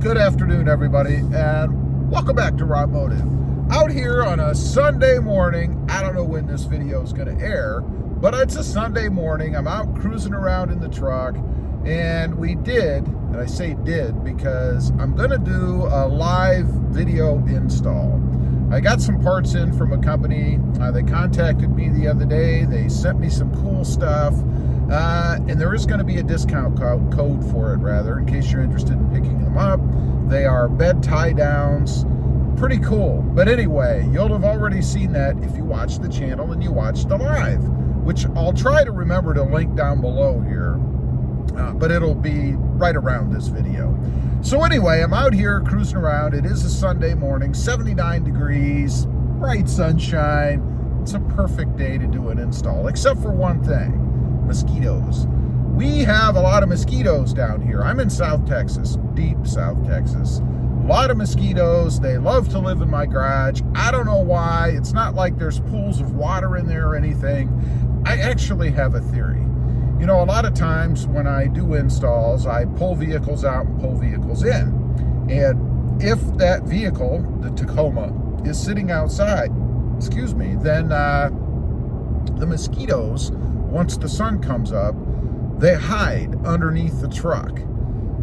Good afternoon, everybody, and welcome back to RobMotive. Out here on a Sunday morning. I don't know when this video is going to air, but it's a Sunday morning. I'm out cruising around in the truck, and and I say did because I'm going to do a live video install. I got some parts in from a company. They contacted me the other day. They sent me some cool stuff. And there is going to be a discount code for it, rather, in case you're interested in picking them up. They are bed tie downs. Pretty cool. But anyway, you'll have already seen that if you watch the channel and you watch the live, which I'll try to remember to link down below here. But it'll be right around this video. So anyway, I'm out here cruising around. It is a Sunday morning, 79 degrees, bright sunshine. It's a perfect day to do an install, except for one thing. Mosquitoes. We have a lot of mosquitoes down here. I'm in South Texas, deep South Texas. A lot of mosquitoes. They love to live in my garage. I don't know why. It's not like there's pools of water in there or anything. I actually have a theory. You know, a lot of times when I do installs, I pull vehicles out and pull vehicles in. And if that vehicle, the Tacoma, is sitting outside, then the mosquitoes, once the sun comes up, they hide underneath the truck.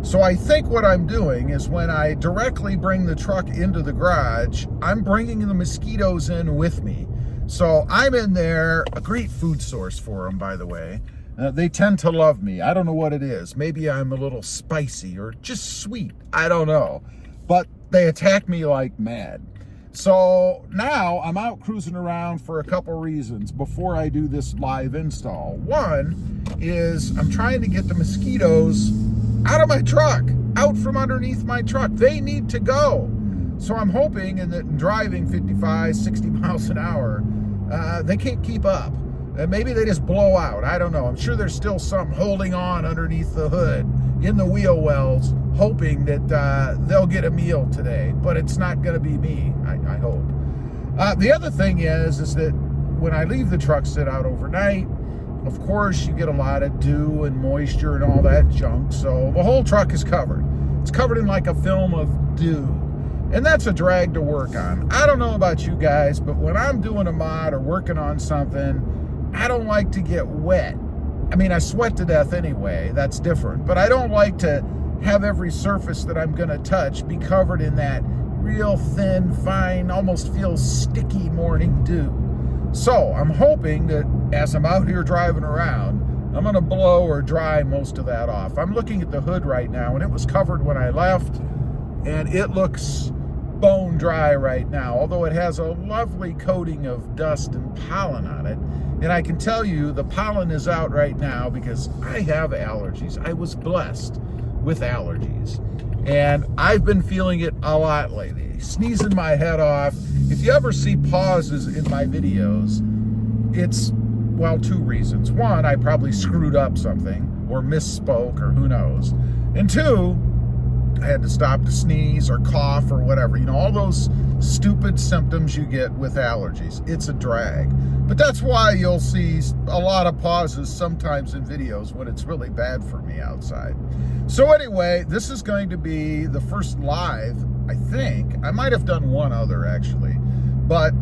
So I think what I'm doing is when I directly bring the truck into the garage, I'm bringing the mosquitoes in with me. So I'm in there, a great food source for them, by the way. They tend to love me. I don't know what it is. Maybe I'm a little spicy or just sweet. I don't know. But they attack me like mad. So now I'm out cruising around for a couple reasons before I do this live install. One is I'm trying to get the mosquitoes out of my truck, out from underneath my truck. They need to go. So I'm hoping in driving 55, 60 miles an hour, they can't keep up. Maybe they just blow out. I don't know. I'm sure there's still some holding on underneath the hood in the wheel wells, hoping that they'll get a meal today. But it's not going to be me, I hope. The other thing is that when I leave the truck sit out overnight, of course, you get a lot of dew and moisture and all that junk. So the whole truck is covered. It's covered in like a film of dew. And that's a drag to work on. I don't know about you guys, but when I'm doing a mod or working on something, I don't like to get wet. I mean, I sweat to death anyway. That's different. But I don't like to have every surface that I'm going to touch be covered in that real thin, fine, almost feels sticky morning dew. So I'm hoping that as I'm out here driving around, I'm going to blow or dry most of that off. I'm looking at the hood right now, and it was covered when I left, and it looks bone dry right now, although it has a lovely coating of dust and pollen on it. And I can tell you the pollen is out right now because I have allergies. I was blessed with allergies. And I've been feeling it a lot lately. Sneezing my head off. If you ever see pauses in my videos, it's, well, two reasons. One, I probably screwed up something or misspoke or who knows. And two, I had to stop to sneeze or cough or whatever. You know, all those stupid symptoms you get with allergies. It's a drag. But that's why you'll see a lot of pauses sometimes in videos when it's really bad for me outside. So anyway, this is going to be the first live, I think. I might have done one other actually, but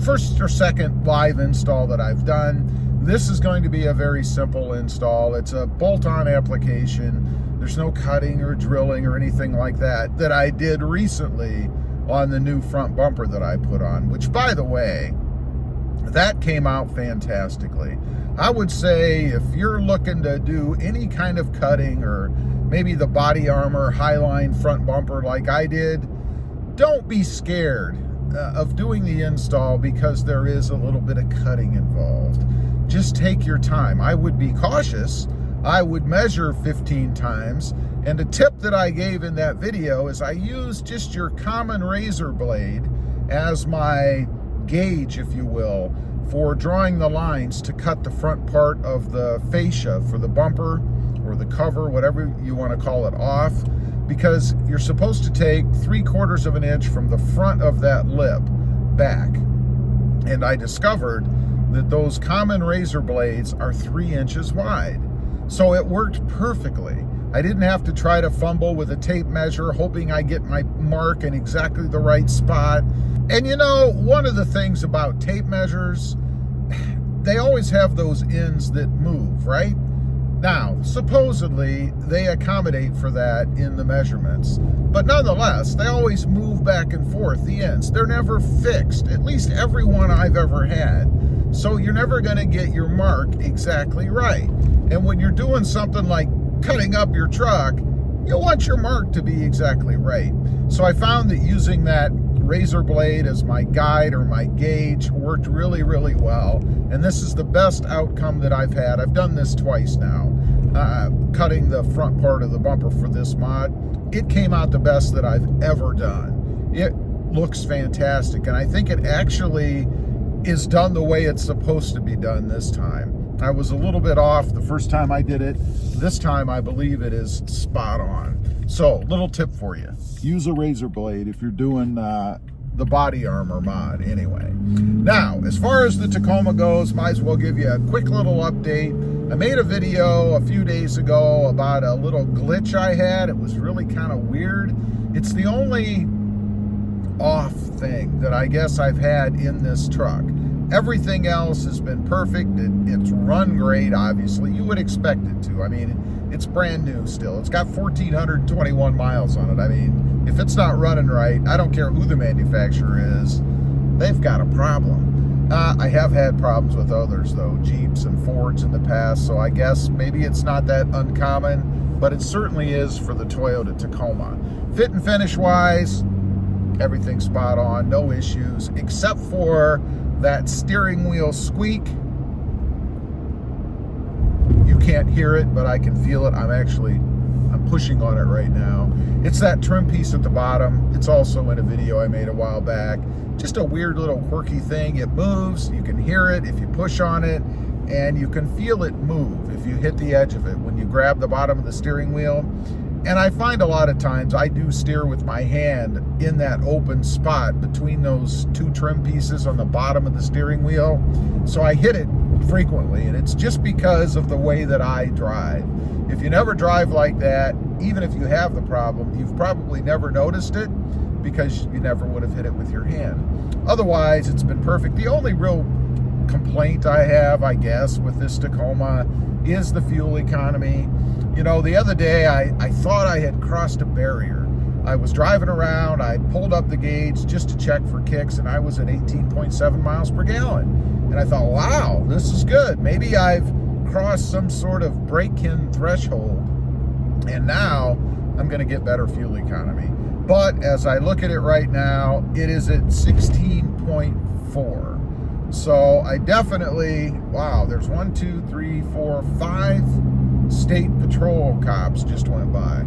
first or second live install that I've done. This is going to be a very simple install. It's a bolt-on application. There's no cutting or drilling or anything like that I did recently on the new front bumper that I put on, which, by the way, that came out fantastically. I would say if you're looking to do any kind of cutting or maybe the body armor highline front bumper like I did, don't be scared of doing the install because there is a little bit of cutting involved. Just take your time. I would be cautious. I would measure 15 times. And a tip that I gave in that video is I used just your common razor blade as my gauge, if you will, for drawing the lines to cut the front part of the fascia for the bumper or the cover, whatever you want to call it, off, because you're supposed to take 3/4 of an inch from the front of that lip back. And I discovered that those common razor blades are 3 inches wide. So it worked perfectly. I didn't have to try to fumble with a tape measure, hoping I get my mark in exactly the right spot. And you know, one of the things about tape measures, they always have those ends that move, right? Now, supposedly, they accommodate for that in the measurements. But nonetheless, they always move back and forth, the ends. They're never fixed, at least every one I've ever had. So you're never going to get your mark exactly right. And when you're doing something like cutting up your truck, you want your mark to be exactly right. So I found that using that razor blade as my guide or my gauge worked really, really well. And this is the best outcome that I've had. I've done this twice now, cutting the front part of the bumper for this mod. It came out the best that I've ever done. It looks fantastic, and I think it actually is done the way it's supposed to be done this time. I was a little bit off the first time I did it. This time I believe it is spot on. So, little tip for you. Use a razor blade if you're doing the body armor mod anyway. Now, as far as the Tacoma goes, might as well give you a quick little update. I made a video a few days ago about a little glitch I had. It was really kind of weird. It's the only off thing that I guess I've had in this truck. Everything else has been perfect. It's run great, obviously. You would expect it to. I mean, it's brand new still. It's got 1,421 miles on it. I mean, if it's not running right, I don't care who the manufacturer is, they've got a problem. I have had problems with others, though, Jeeps and Fords in the past, so I guess maybe it's not that uncommon, but it certainly is for the Toyota Tacoma. Fit and finish-wise, everything's spot on, no issues, except for that steering wheel squeak. You can't hear it, but I can feel it. I'm pushing on it right now. It's that trim piece at the bottom. It's also in a video I made a while back. Just a weird little quirky thing. It moves, you can hear it if you push on it, and you can feel it move if you hit the edge of it when you grab the bottom of the steering wheel. And I find a lot of times I do steer with my hand in that open spot between those two trim pieces on the bottom of the steering wheel. So I hit it frequently, and it's just because of the way that I drive. If you never drive like that, even if you have the problem, you've probably never noticed it because you never would have hit it with your hand. Otherwise, it's been perfect. The only real complaint I have, I guess, with this Tacoma is the fuel economy. You know, the other day I thought I had crossed a barrier. I was driving around, I pulled up the gauge just to check for kicks, and I was at 18.7 miles per gallon. And I thought, wow, this is good. Maybe I've crossed some sort of break-in threshold, and now I'm going to get better fuel economy. But as I look at it right now, it is at 16.4. So I definitely, wow, there's 1, 2, 3, 4, 5 state patrol cops just went by.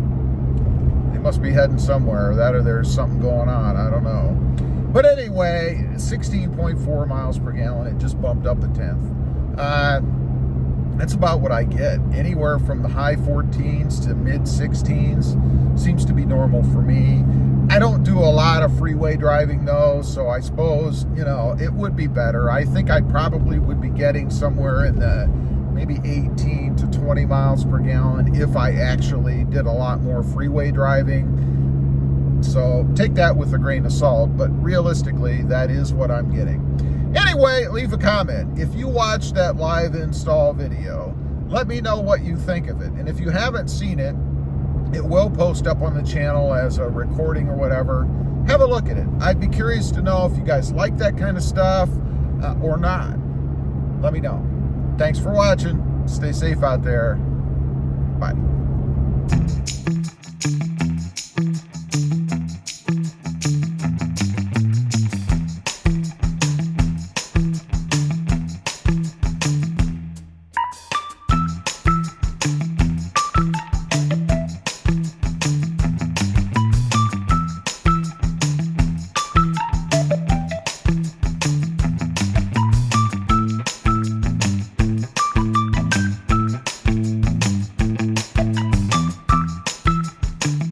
They must be heading somewhere, that or there's something going on, I don't know. But anyway, 16.4 miles per gallon, it just bumped up a tenth. That's about what I get. Anywhere from the high 14s to mid 16s seems to be normal for me. I don't do a lot of freeway driving though, so I suppose, you know, it would be better. I think I probably would be getting somewhere in the maybe 18 to 20 miles per gallon if I actually did a lot more freeway driving. So take that with a grain of salt, but realistically, that is what I'm getting. Anyway, leave a comment. If you watched that live install video, let me know what you think of it. And if you haven't seen it, it will post up on the channel as a recording or whatever. Have a look at it. I'd be curious to know if you guys like that kind of stuff or not. Let me know. Thanks for watching. Stay safe out there. Bye.